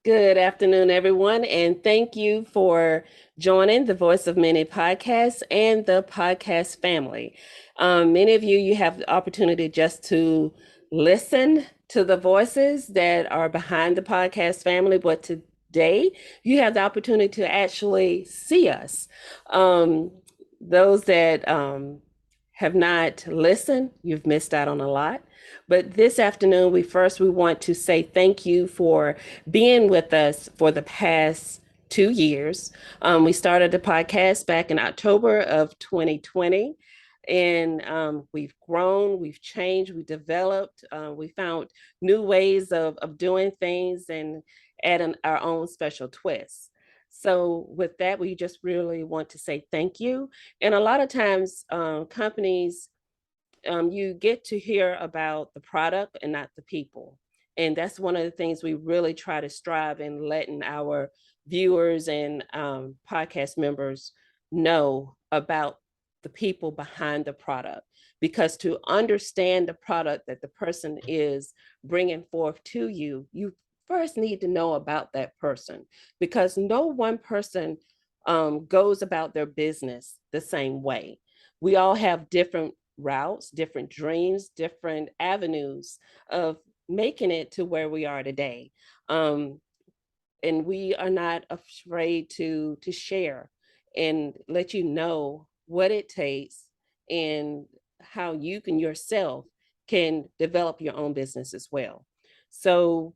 Good afternoon, everyone, and thank you for joining the Voice of Many podcast and the podcast family. Many of you, you have the opportunity just to listen to the voices that are behind the podcast family, but today you have the opportunity to actually see us. Um, those that have not listened, you've missed out on a lot. But this afternoon, we want to say thank you for being with us for the past 2 years. We started the podcast back in October of 2020. And we've grown, we've changed, we developed, we found new ways of doing things and adding our own special twists. So, with that, we just really want to say thank you. And a lot of times, companies you get to hear about the product and not the people. And that's one of the things we really try to strive in letting our viewers and podcast members know about the people behind the product. Because to understand the product that the person is bringing forth to you, you first need to know about that person. Because no one person goes about their business the same way. We all have different routes, different dreams, different avenues of making it to where we are today. Um, and we are not afraid to share and let you know what it takes and how you can yourself can develop your own business as well. So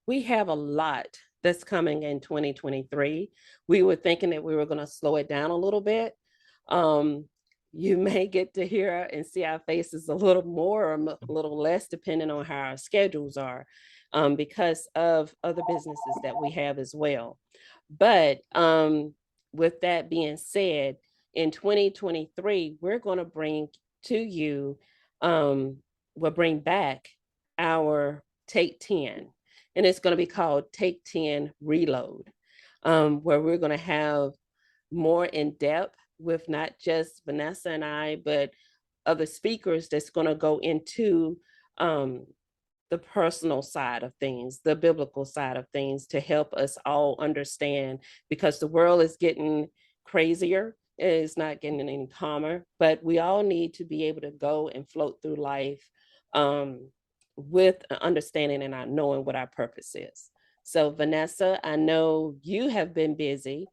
we have a lot that's coming in 2023. We were thinking that we were going to slow it down a little bit. Um, you may get to hear and see our faces a little more or a little less, depending on how our schedules are, because of other businesses that we have as well. But with that being said, in 2023, we're going to bring to you, we'll bring back our Take 10, and it's going to be called Take 10 Reload, where we're going to have more in depth with not just Vanessa and I, but other speakers that's going to go into the personal side of things, the biblical side of things to help us all understand, because the world is getting crazier. It's not getting any calmer, but we all need to be able to go and float through life with an understanding and not knowing what our purpose is. So, Vanessa, I know you have been busy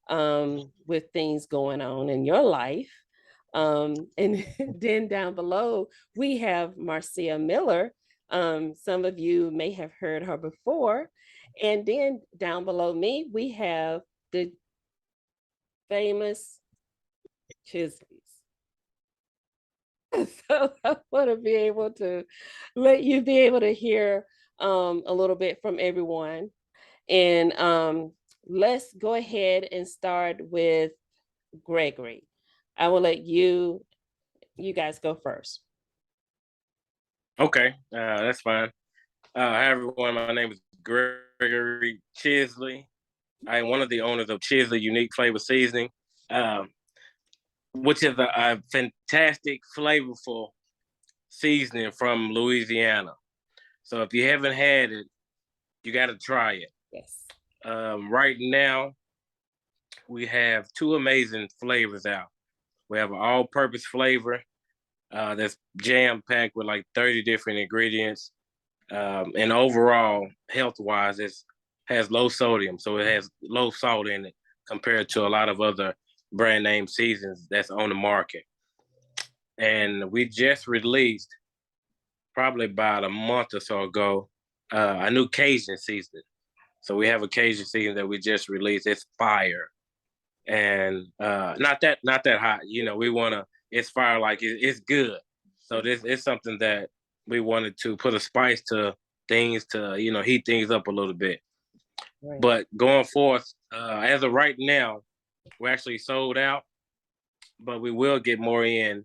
with things going on in your life. And then down below, we have Marcia Miller. Some of you may have heard her before. And then down below me, we have the famous Chisleys. So I want to be able to let you be able to hear a little bit from everyone. And let's go ahead and start with Gregory. I will let you guys go first. Okay, that's fine. Hi, everyone. My name is Gregory Chisley. I am one of the owners of Chisley Unique Flavor Seasoning, which is a fantastic, flavorful seasoning from Louisiana. So if you haven't had it, you got to try it. Yes. Right now, we have two amazing flavors out. We have an all-purpose flavor that's jam-packed with like 30 different ingredients. And overall, health-wise, it has low sodium, so it has low salt in it compared to a lot of other brand name seasons that's on the market. And we just released, probably about a month or so ago, a new Cajun season. So we have a Cajun season that we just released. It's fire, and not that hot. You know, we want to. It's fire, like it's good. So this is something that we wanted to put a spice to things to heat things up a little bit. Right. But going forth, as of right now, we're actually sold out, but we will get more in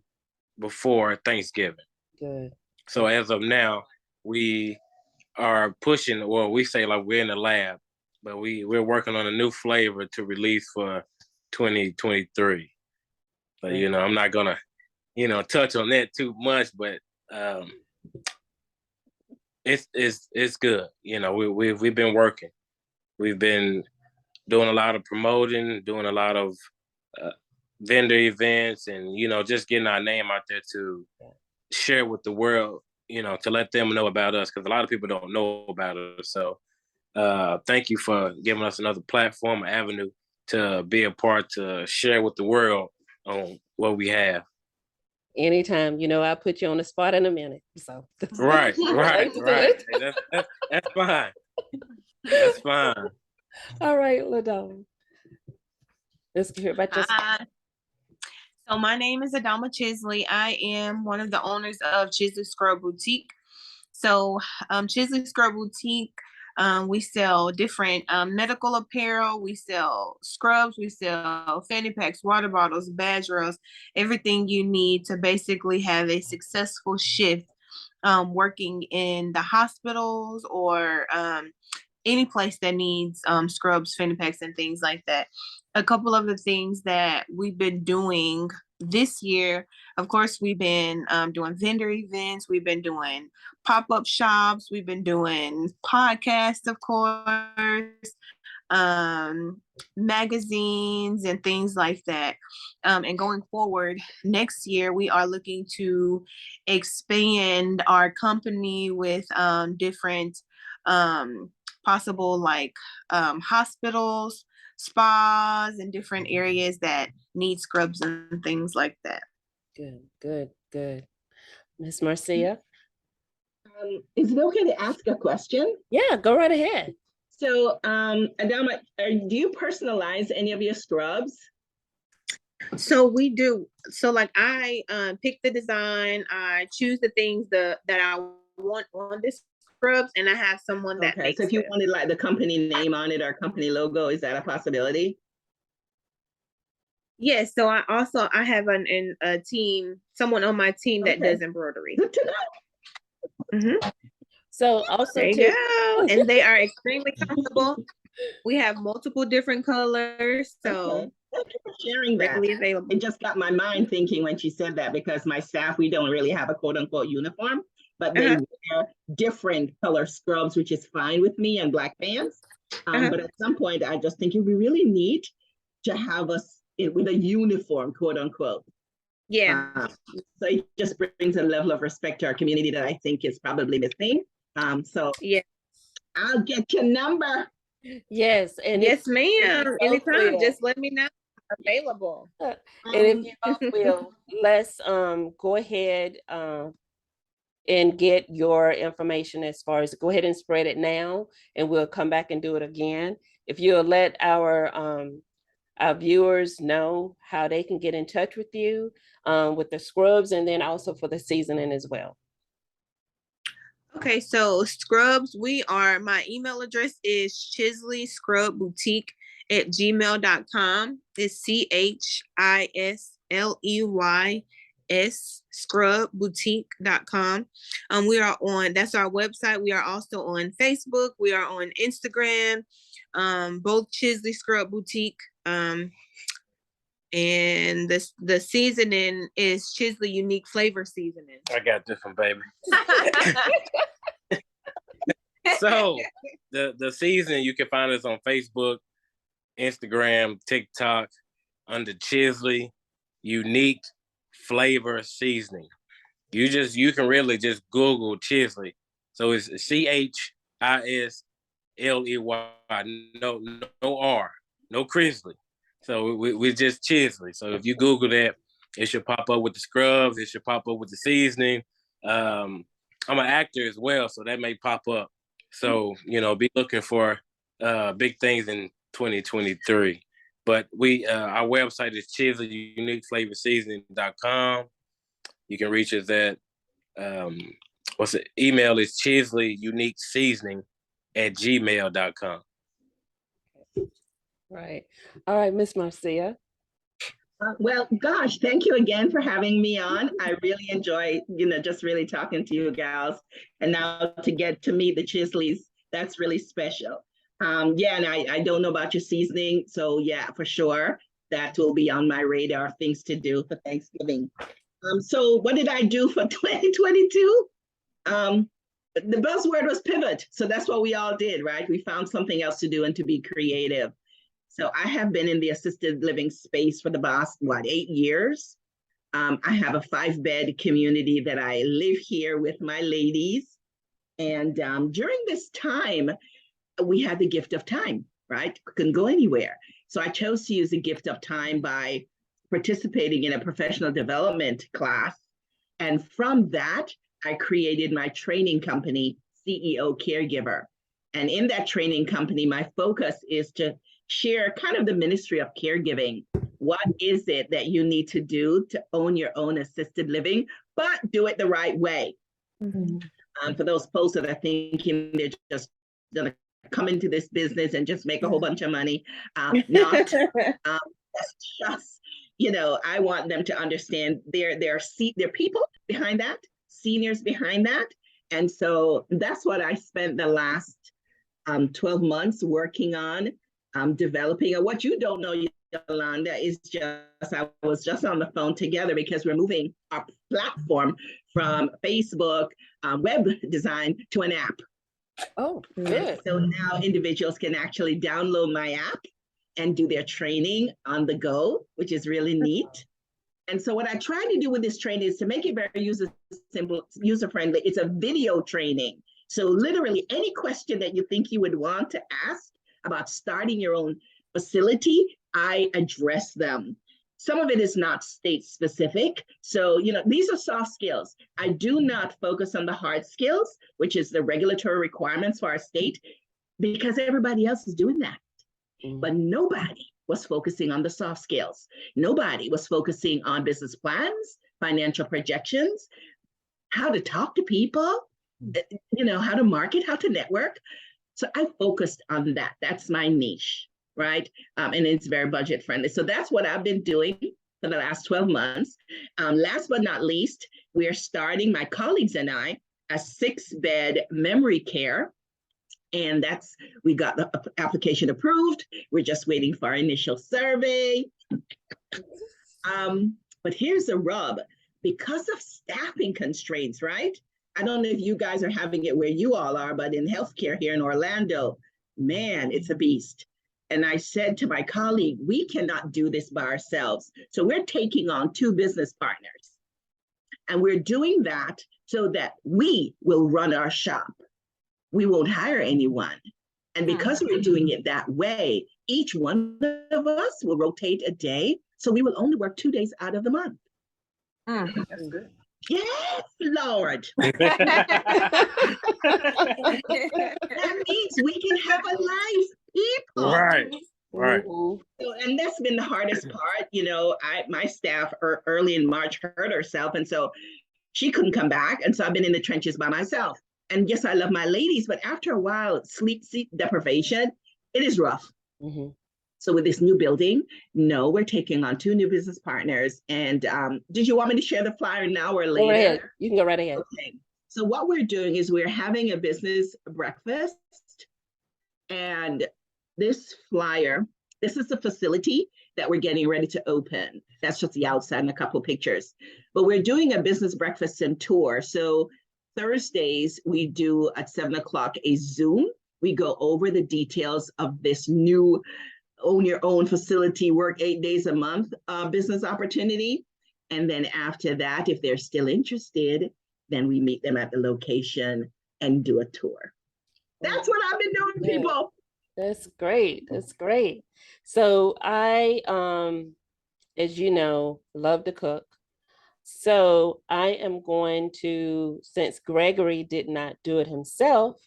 before Thanksgiving. Good. So as of now, we are pushing, well, we say like we're in the lab, but we're working on a new flavor to release for 2023. But I'm not gonna touch on that too much, but It's good. You know, we've been working. We've been doing a lot of promoting, doing a lot of uh, vendor events, and just getting our name out there to share with the world. To let them know about us, because a lot of people don't know about us. So thank you for giving us another platform, an avenue to be a part, to share with the world on what we have. Anytime, I'll put you on the spot in a minute. So Right. Like to do it. Hey, that's fine. That's fine. All right, Ladon. Let's hear about your. So my name is Adama Chisley. I am one of the owners of Chisley Scrub Boutique. So Chisley Scrub Boutique, we sell different medical apparel. We sell scrubs. We sell fanny packs, water bottles, badge rails, everything you need to basically have a successful shift working in the hospitals or any place that needs scrubs, fanny packs, and things like that. A couple of the things that we've been doing this year, of course, we've been doing vendor events, we've been doing pop-up shops, we've been doing podcasts, of course, magazines and things like that. And going forward, next year, we are looking to expand our company with different possible like hospitals, spas, and different areas that need scrubs and things like that. Good. Miss Marcia? Is it okay to ask a question? Yeah, go right ahead. So, Adama, do you personalize any of your scrubs? So we do. So like I pick the design, I choose the things that I want on this scrubs, and I have someone that makes so if you it. wanted like the company name on it or company logo, is that a possibility? Yes, so I have a team, someone on my team that does embroidery. Good to know. So also there you go. And they are extremely comfortable. We have multiple different colors, so thank you for sharing that. Readily available. It just got my mind thinking when she said that, because my staff, we don't really have a quote unquote uniform, but they wear different color scrubs, which is fine with me, and black pants. But at some point, I just think it would be really neat to have us with a uniform, quote unquote. Yeah. So it just brings a level of respect to our community that I think is probably missing. So yeah, I'll get your number. Yes, and yes, ma'am. Anytime, just let me know. Available. And if you both will, let's go ahead and get your information, as far as go ahead and spread it now, and we'll come back and do it again. If you'll let our viewers know how they can get in touch with you with the scrubs, and then also for the seasoning as well. Okay, so scrubs, my email address is ChisleysScrubBoutique@gmail.com. It's ChisleysScrubBoutique.com. That's our website. We are also on Facebook. We are on Instagram, both Chisley Scrub Boutique. And the seasoning is Chisley Unique Flavor Seasoning. I got this one, baby. So the seasoning, you can find us on Facebook, Instagram, TikTok under Chisley Unique Flavor Seasoning. You can really just Google Chisley. So it's Chisley, no R, no Chisley. So we're just Chisley. So if you Google that, it should pop up with the scrubs. It should pop up with the seasoning. I'm an actor as well, so that may pop up. So, be looking for big things in 2023. But our website is ChisleysUniqueFlavorSeasoning.com. You can reach us at email is ChisleysUniqueSeasoning@gmail.com. Right. All right, Miss Marcia. Well, gosh, thank you again for having me on. I really enjoy, just really talking to you gals. And now to get to meet the Chisleys, that's really special. And I don't know about your seasoning. So yeah, for sure, that will be on my radar, things to do for Thanksgiving. So what did I do for 2022? the buzzword was pivot. So that's what we all did, right? We found something else to do and to be creative. So I have been in the assisted living space for the past, 8 years. I have a 5-bed community that I live here with my ladies. And during this time, we had the gift of time, right? Couldn't go anywhere. So I chose to use the gift of time by participating in a professional development class. And from that, I created my training company, CEO Caregiver. And in that training company, my focus is to share kind of the ministry of caregiving. What is it that you need to do to own your own assisted living, but do it the right way? Mm-hmm. For those folks that are thinking they're just going to come into this business and just make a whole bunch of money, not. That's just, I want them to understand there are people behind that, seniors behind that. And so that's what I spent the last 12 months working on, developing. And what you don't know, Yolanda, is I was just on the phone together because we're moving our platform from Facebook web design to an app. Oh, good. So now individuals can actually download my app and do their training on the go, which is really neat. And so what I try to do with this training is to make it very user-friendly. It's a video training. So literally any question that you think you would want to ask about starting your own facility, I address them. Some of it is not state specific. So, these are soft skills. I do not focus on the hard skills, which is the regulatory requirements for our state, because everybody else is doing that. But nobody was focusing on the soft skills. Nobody was focusing on business plans, financial projections, how to talk to people, how to market, how to network. So I focused on that. That's my niche, right? And it's very budget friendly. So that's what I've been doing for the last 12 months. Last but not least, we're starting, my colleagues and I, a 6-bed memory care. And we got the application approved. We're just waiting for our initial survey. But here's the rub. Because of staffing constraints, right? I don't know if you guys are having it where you all are, but in healthcare here in Orlando, man, it's a beast. And I said to my colleague, we cannot do this by ourselves. So we're taking on 2 business partners. And we're doing that so that we will run our shop. We won't hire anyone. And because we're doing it that way, each one of us will rotate a day. So we will only work 2 days out of the month. That's good. Yes, Lord. That means we can have a life, people. Right. So, and that's been the hardest part. My staff early in March hurt herself. And so she couldn't come back. And so I've been in the trenches by myself. And yes, I love my ladies, but after a while, sleep deprivation, it is rough. Mm-hmm. So with this new building, we're taking on 2 new business partners. And did you want me to share the flyer now or later? Go right ahead. You can go right ahead. Okay. So what we're doing is we're having a business breakfast. And this flyer, this is the facility that we're getting ready to open. That's just the outside and a couple of pictures. But we're doing a business breakfast and tour. So Thursdays, we do at 7:00 a Zoom. We go over the details of this new own your own facility, work 8 days a month business opportunity. And then after that, if they're still interested, then we meet them at the location and do a tour. That's what I've been doing, people. That's great. That's great. So I, as you know, love to cook. So I am going to, since Gregory did not do it himself,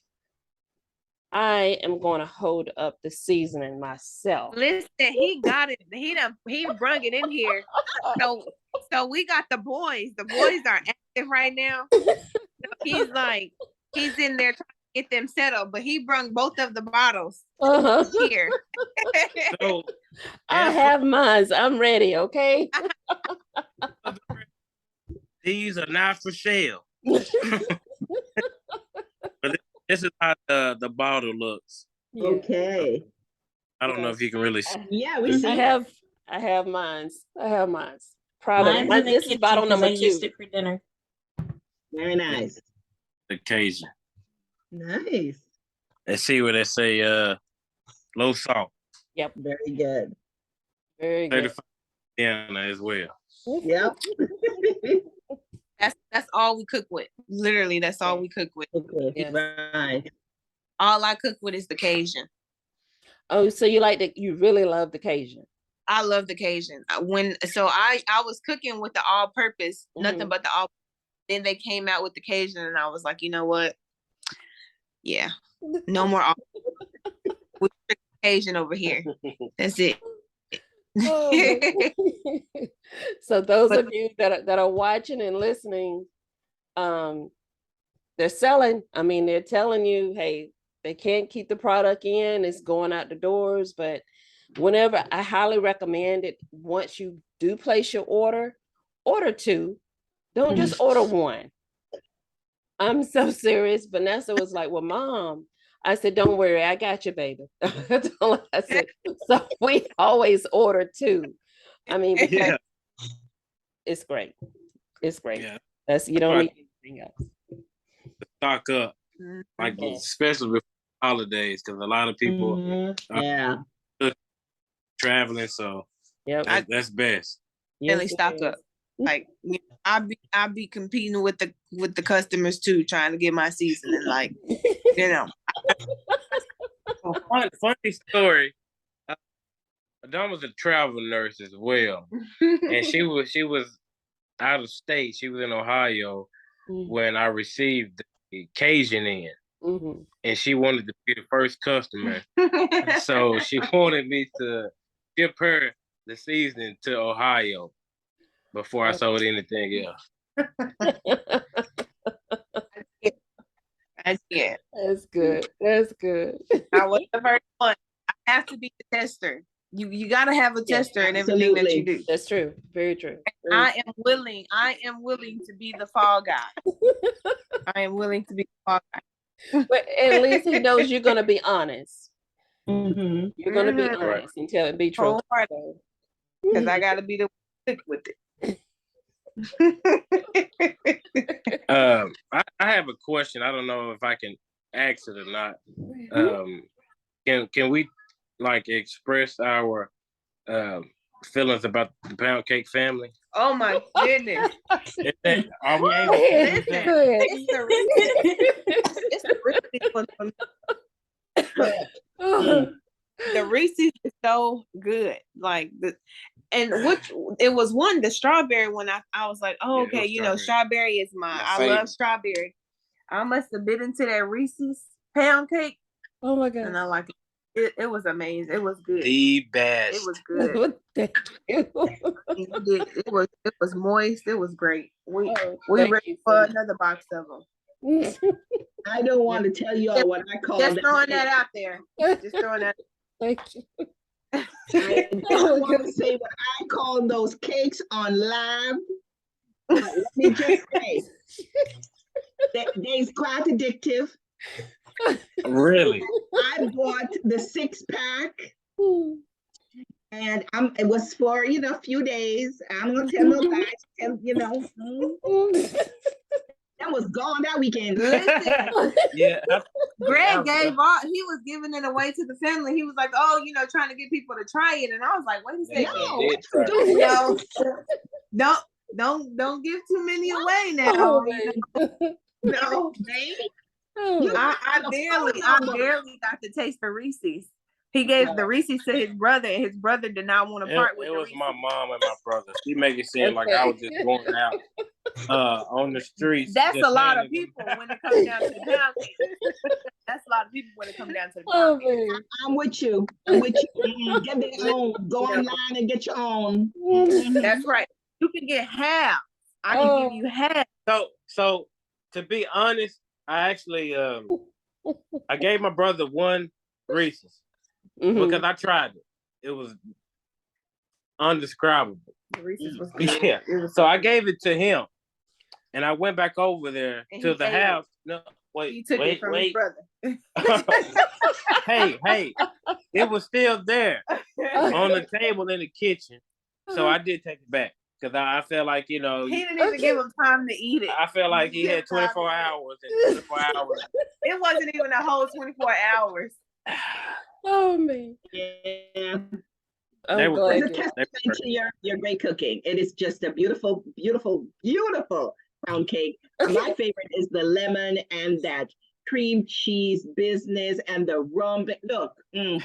I am going to hold up the seasoning myself. Listen, he got it. He brung it in here. So we got the boys. The boys are active right now. So he's in there trying to get them settled, but he brung both of the bottles here. So I have mine. I'm ready. Okay. These are not for sale. But this is how the bottle looks. Okay. I don't know if you can really see. Yeah, we see. I have mine. Proud of Mine's it. This is bottle number 2. I used it for dinner. Very nice. Occasion. Nice. And see where they say low salt. Yep. Very good. Very good. 35 Indiana as well. Yep. That's all we cook with. Literally, that's all we cook with. Okay. Yes. Right. All I cook with is the Cajun. Oh, so you really love the Cajun. I love the Cajun. I was cooking with the all-purpose, nothing but the all. Then they came out with the Cajun, and I was like, you know what? Yeah, no more all. With Cajun over here. That's it. Oh, so those of you that are watching and listening, they're selling. I mean, they're telling you, hey, they can't keep the product in, it's going out the doors. But whenever, I highly recommend it, once you do place your order 2. Don't just order 1. I'm so serious. Vanessa was like, well, Mom, I said, don't worry, I got you, baby. That's all I said. So we always order 2. I mean, because it's great. It's great. Yeah. You don't need anything else. Stock up, like especially with holidays, because a lot of people are traveling. So that's best. Really stock up. Like I be competing with the customers too, trying to get my seasoning. Like, you know. Funny story. Adama was a travel nurse as well, and she was out of state. She was in Ohio when I received the Cajun in, and she wanted to be the first customer. So she wanted me to ship her the seasoning to Ohio before I sold anything else. That's good. That's good. I was the first one. I have to be the tester. You got to have a tester in everything that you do. That's true. Very true. I am willing to be the fall guy. I am willing to be the fall guy. But at least he knows you're going to be honest. You're going to be honest and tell it, be true. Because I got to be the one with it. I have a question. I don't know if I can ask it or not. Can we like express our feelings about the Pound Cake family? Oh my goodness! Are we able to do that? The Reese's is so good. Like it was the strawberry one. I was like, oh, okay, strawberry is I love strawberry. I must have been into that Reese's pound cake. Oh my God. And I like it. It was amazing. It was good. The best. It was good. Thank you. It was moist. It was great. We ready for another box of them. I don't want to tell you all what I call just throwing that out there. Just throwing that. Thank you. I don't want to say what I call those cakes on live. But let me just say, they're quite addictive. Really? I bought the 6-pack, and it was for a few days. I'm gonna tell no guys, that was gone that weekend. Yeah. Greg he was giving it away to the family. He was like, oh, trying to get people to try it, and I was like, wait a second, don't give too many away now. No, baby. I barely got to taste the Reese's. He gave the Reese's to his brother, and his brother did not want to part with it. It was my mom and my brother. She make it seem like I was just going out on the streets. That's a lot of people when it comes down to the pound cake. That's a lot of people when it comes down to the pound cake. I'm with you. Get their own. Go online and get your own. That's right. You can get half. I can give you half. So to be honest, I actually I gave my brother one Reese's because I tried it. It was undescribable. The Reese's was good. Yeah. So I gave it to him, and I went back over there to the house. No, he took it from his brother. Hey, it was still there on the table in the kitchen. So I did take it back. because I feel like, He didn't even give him time to eat it. I feel like he had 24 hours and 24 hours. It wasn't even a whole 24 hours. Oh man. Yeah. I'm were glad. It's a testament to your great cooking. It is just a beautiful, beautiful, beautiful pound cake. My favorite is the lemon and that cream cheese business and the rum. Look. Listen,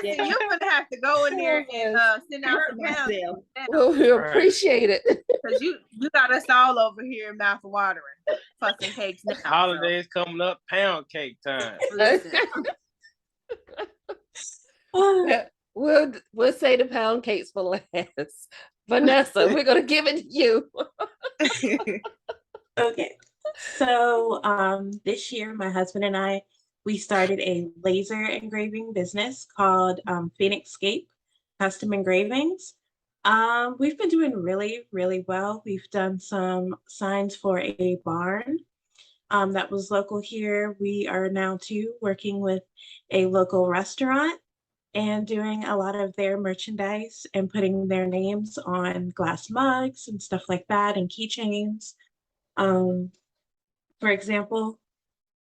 Yeah. you're gonna have to go in there and send out some pounds. Well, we appreciate it. Because you got us all over here mouth watering, fussing cakes now. Holidays coming up, pound cake time. We'll say the pound cakes for last. Vanessa, we're gonna give it to you. Okay. So this year, my husband and I, we started a laser engraving business called SCAPE Custom Engravings. We've been doing really, really well. We've done some signs for a barn that was local here. We are now too working with a local restaurant and doing a lot of their merchandise and putting their names on glass mugs and stuff like that and keychains. For example,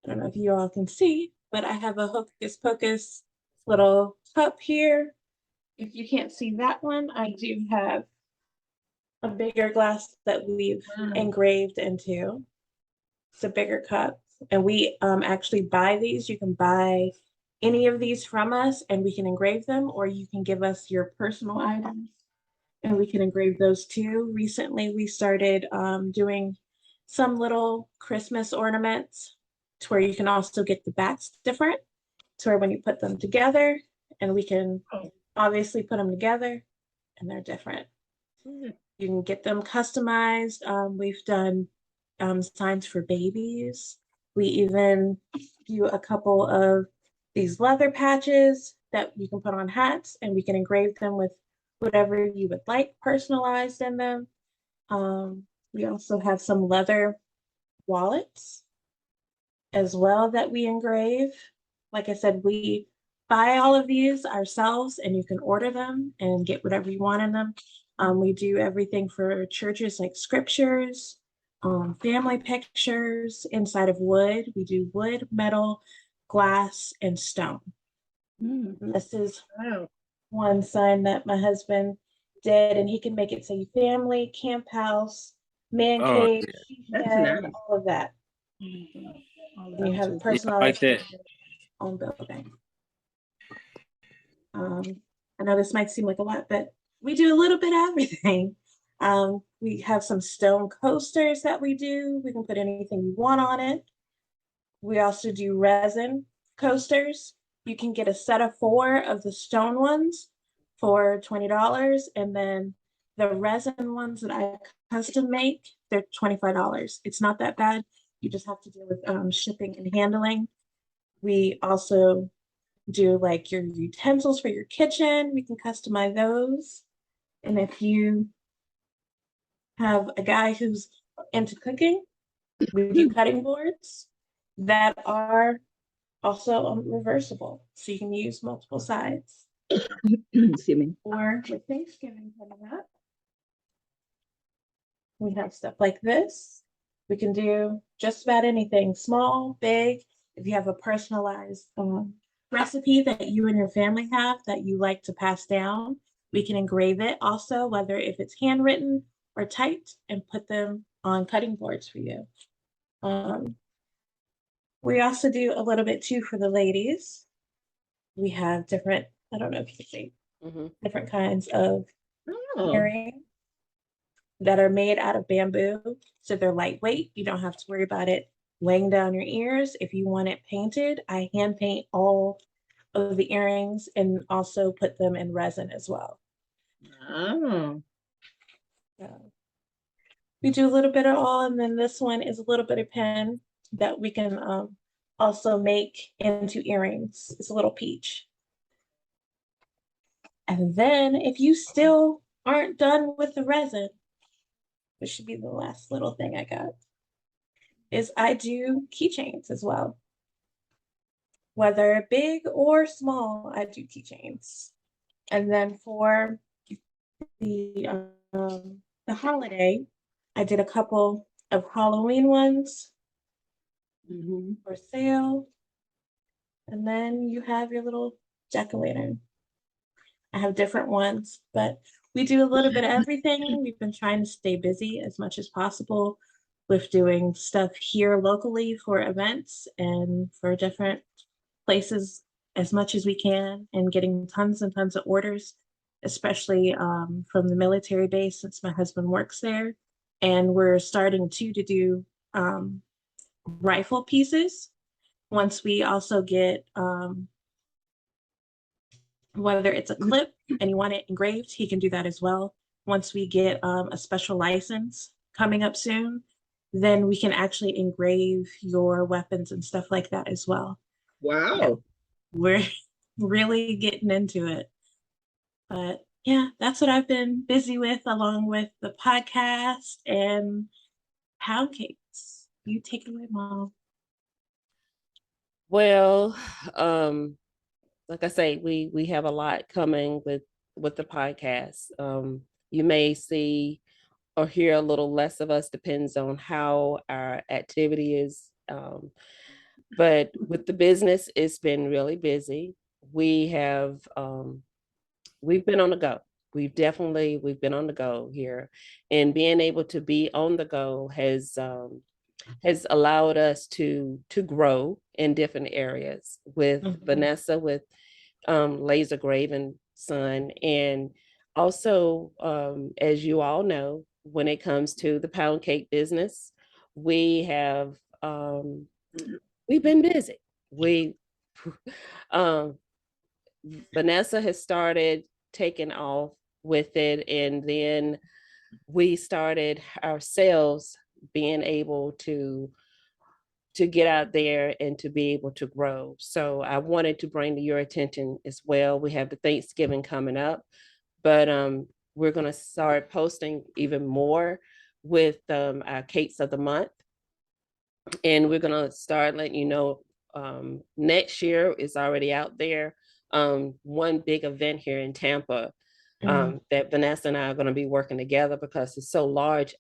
I don't know if you all can see, but I have a Hocus Pocus little cup here. If you can't see that one, I do have a bigger glass that we've engraved into. It's a bigger cup. And we actually buy these. You can buy any of these from us and we can engrave them, or you can give us your personal items and we can engrave those too. Recently, we started doing some little Christmas ornaments to where you can also get the backs different, to where when you put them together, and we can obviously put them together and they're different. You can get them customized. We've done signs for babies. We even do a couple of these leather patches that you can put on hats, and we can engrave them with whatever you would like personalized in them. We also have some leather wallets as well that we engrave. Like I said, we buy all of these ourselves and you can order them and get whatever you want in them. We do everything for churches like scriptures, family pictures inside of wood. We do wood, metal, glass, and stone. This is one sign that my husband did, and he can make it say family, camp house, man cave, Nice. all of that. You have personalized own building. I know this might seem like a lot, but we do a little bit of everything. We have some stone coasters that we do. We can put anything you want on it. We also do resin coasters. You can get a set of 4 of the stone ones for $20, and then the resin ones that I custom make, they're $25. It's not that bad. You just have to deal with shipping and handling. We also do like your utensils for your kitchen. We can customize those. And if you have a guy who's into cooking, we do cutting boards that are also reversible. So you can use multiple sides. Excuse me. Or with Thanksgiving coming up, we have stuff like this. We can do just about anything, small, big. If you have a personalized recipe that you and your family have that you like to pass down, we can engrave it also, whether if it's handwritten or typed, and put them on cutting boards for you. We also do a little bit too for the ladies. We have different, I don't know if you can see, different kinds of earrings that are made out of bamboo. So they're lightweight. You don't have to worry about it weighing down your ears. If you want it painted, I hand paint all of the earrings and also put them in resin as well. We do a little bit of all, and then this one is a little bit of pen that we can also make into earrings. It's a little peach. And then if you still aren't done with the resin, which should be the last little thing I got, is I do keychains as well. Whether big or small, I do keychains. And then for the holiday, I did a couple of Halloween ones for sale. And then you have your little jack-o'-lantern. I have different ones, but we do a little bit of everything. We've been trying to stay busy as much as possible with doing stuff here locally for events and for different places as much as we can, and getting tons and tons of orders, especially from the military base since my husband works there. And we're starting to do rifle pieces. Once we also get whether it's a clip and you want it engraved, he can do that as well. Once we get a special license coming up soon, then we can actually engrave your weapons and stuff like that as well. Wow. We're really getting into it. But yeah, that's what I've been busy with, along with the podcast and pound cakes. You take it away, Mom. Well, like I say, we have a lot coming with the podcast. You may see or hear a little less of us, depends on how our activity is. But with the business, it's been really busy. We have we've been on the go. We've been on the go here, and being able to be on the go has allowed us to grow in different areas with Vanessa, with laser graving son, and also as you all know, when it comes to the pound cake business, we have we've been busy. We Vanessa has started taking off with it, and then we started ourselves being able to get out there and to be able to grow. So I wanted to bring to your attention as well. We have the Thanksgiving coming up, but we're going to start posting even more with our cakes of the month. And we're going to start letting you know next year is already out there. One big event here in Tampa that Vanessa and I are going to be working together because it's so large.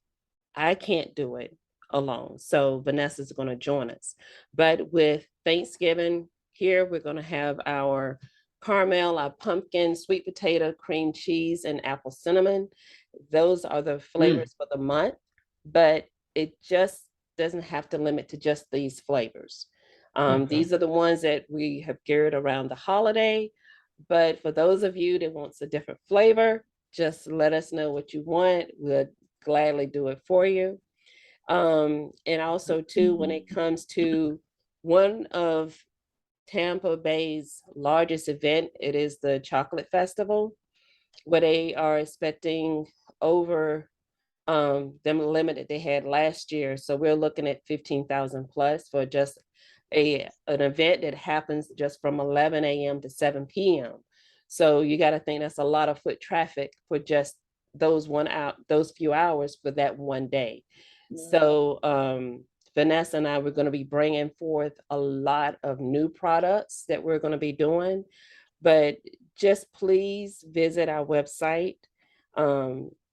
I can't do it alone. So Vanessa's going to join us. But with Thanksgiving here, we're going to have our caramel, our pumpkin, sweet potato, cream cheese, and apple cinnamon. Those are the flavors for the month, but it just doesn't have to limit to just these flavors. These are the ones that we have geared around the holiday. But for those of you that wants a different flavor, just let us know what you want. We'll gladly do it for you. And also too, when it comes to one of Tampa Bay's largest event, it is the Chocolate Festival, where they are expecting over them limited they had last year. So we're looking at 15,000 plus for just an event that happens just from 11 a.m. to 7 p.m. So you got to think that's a lot of foot traffic for just those few hours for that one day. Yeah. So Vanessa and I were going to be bringing forth a lot of new products that we're going to be doing, but just please visit our website.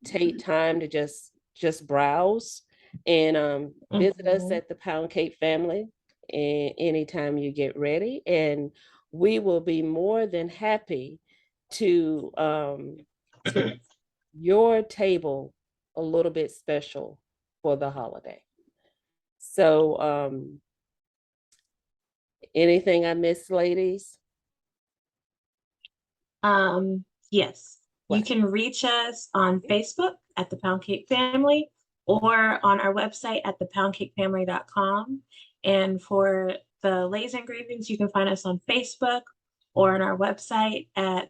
Take time to just browse and visit us at the Pound Cake Family anytime you get ready, and we will be more than happy to your table a little bit special for the holiday. So anything I missed, ladies? Yes. What? You can reach us on Facebook at the Pound Cake Family or on our website at thepoundcakefamily.com. And for the laser engravings, you can find us on Facebook or on our website at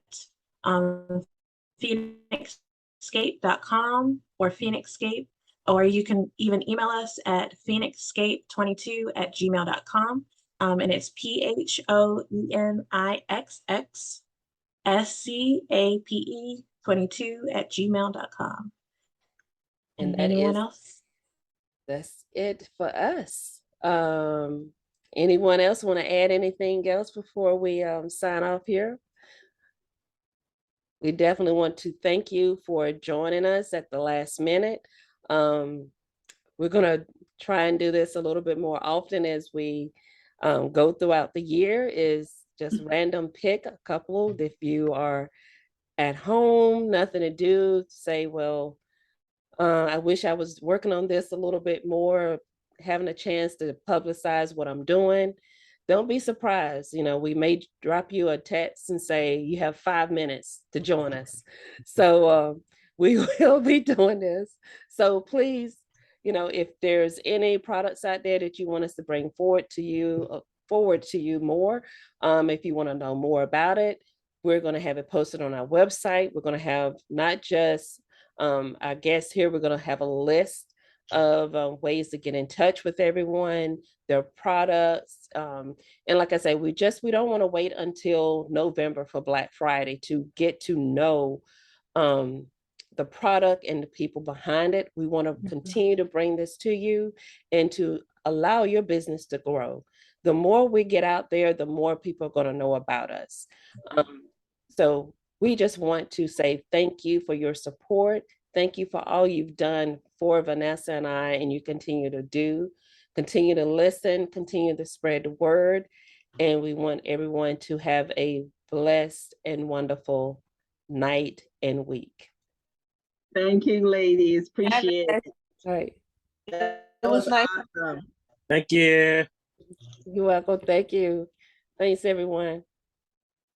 phoenixscape.com or phoenixscape, or you can even email us at phoenixscape22@gmail.com. And it's PHOENIXSCAPE22@gmail.com. And anyone else? That's it for us. Anyone else want to add anything else before we sign off here? we definitely want to thank you for joining us at the last minute. We're going to try and do this a little bit more often as we go throughout the year, is just random pick a couple. If you are at home, nothing to do, say, well, I wish I was working on this a little bit more, having a chance to publicize what I'm doing. Don't be surprised. We may drop you a text and say, you have 5 minutes to join us. So we will be doing this. So please, if there's any products out there that you want us to bring forward to you more, if you want to know more about it, we're going to have it posted on our website. We're going to have not just our guests here, we're going to have a list of ways to get in touch with everyone, their products. And like I say, we don't want to wait until November for Black Friday to get to know the product and the people behind it. We want to continue to bring this to you and to allow your business to grow. The more we get out there, the more people are going to know about us. So we just want to say thank you for your support. Thank you for all you've done for Vanessa and I, and you continue to do. Continue to listen, continue to spread the word, and we want everyone to have a blessed and wonderful night and week. Thank you, ladies. Appreciate it. All right. That It was nice. awesome. Thank you. You're welcome. Thank you. Thanks, everyone.